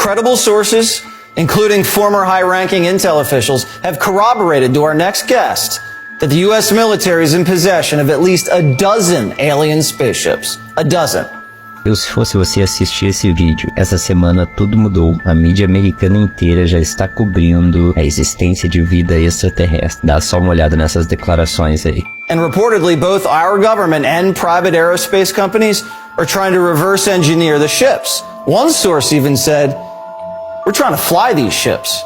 credible sources, including former high-ranking intel officials, have corroborated to our next guest that the U.S. military is in possession of at least a dozen alien spaceships. A dozen. Se fosse você assistir esse vídeo, essa semana tudo mudou. A mídia americana inteira já está cobrindo a existência de vida extraterrestre. Dá só uma olhada nessas declarações aí. And reportedly, both our government and private aerospace companies are trying to reverse engineer the ships. One source even said, "We're trying to fly these ships."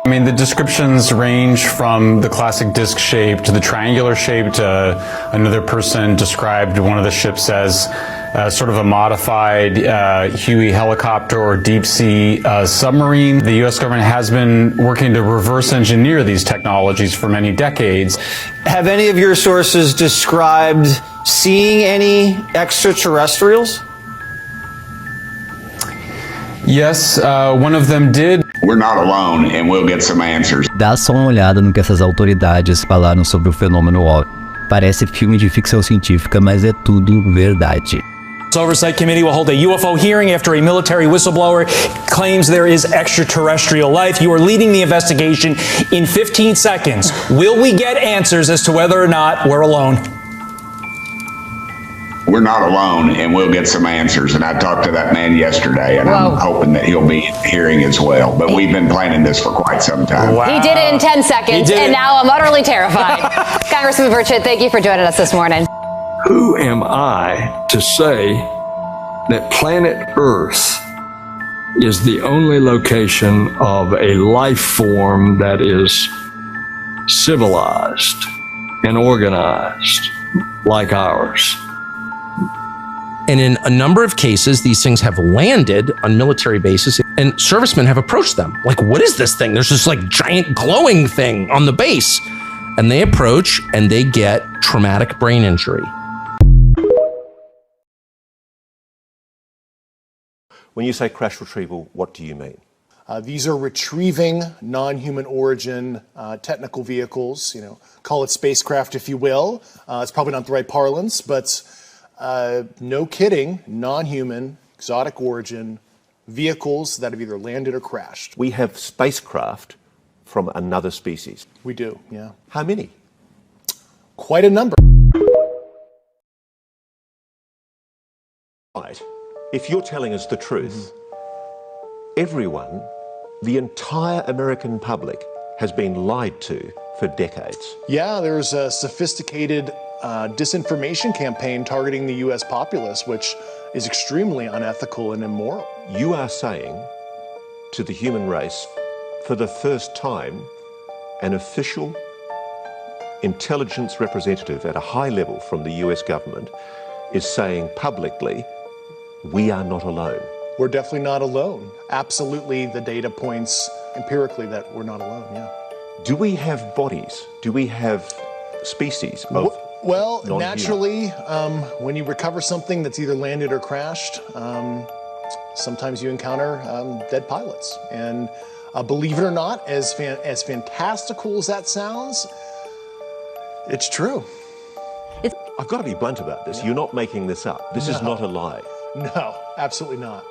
I mean, the descriptions range from the classic disc shape to the triangular shape to another person described one of the ships as sort of a modified Huey helicopter or deep sea submarine. The U.S. government has been working to reverse engineer these technologies for many decades. Have any of your sources described seeing any extraterrestrials? Yes, one of them did. We're not alone and we'll get some answers. Dá só uma olhada no que essas autoridades falaram sobre o fenômeno OVNI. Parece filme de ficção científica, mas é tudo verdade. The Oversight Committee will hold a UFO hearing after a military whistleblower claims there is extraterrestrial life. You are leading the investigation. In 15 seconds, will we get answers as to whether or not we're alone? We're not alone and we'll get some answers. And I talked to that man yesterday and I'm hoping that he'll be hearing as well. But we've been planning this for quite some time. Wow. He did it in 10 seconds and now I'm utterly terrified. Congressman Burchett, thank you for joining us this morning. Who am I to say that planet Earth is the only location of a life form that is civilized and organized like ours? And in a number of cases, these things have landed on military bases and servicemen have approached them. Like, what is this thing? There's this like giant glowing thing on the base. And they approach and they get traumatic brain injury. When you say crash retrieval, what do you mean? These are retrieving non-human origin technical vehicles, call it spacecraft if you will. It's probably not the right parlance, but no kidding, non-human, exotic origin vehicles that have either landed or crashed. We have spacecraft from another species. We do, yeah. How many? Quite a number. Right. If you're telling us the truth, everyone, the entire American public, has been lied to for decades. Yeah, there's a sophisticated disinformation campaign targeting the U.S. populace, which is extremely unethical and immoral. You are saying to the human race, for the first time, an official intelligence representative at a high level from the US government is saying publicly, we are not alone. We're definitely not alone. Absolutely, the data points empirically that we're not alone, yeah. Do we have bodies? Do we have species of Well, non-human? naturally, when you recover something that's either landed or crashed, sometimes you encounter dead pilots. And believe it or not, as fantastical as that sounds, it's true. I've got to be blunt about this. You're not making this up. This is not a lie. No, absolutely not.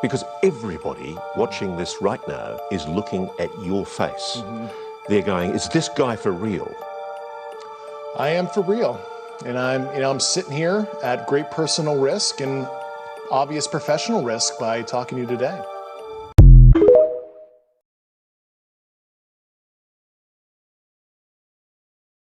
Because everybody watching this right now is looking at your face. They're going, is this guy for real? I am for real. And I'm sitting here at great personal risk and obvious professional risk by talking to you today.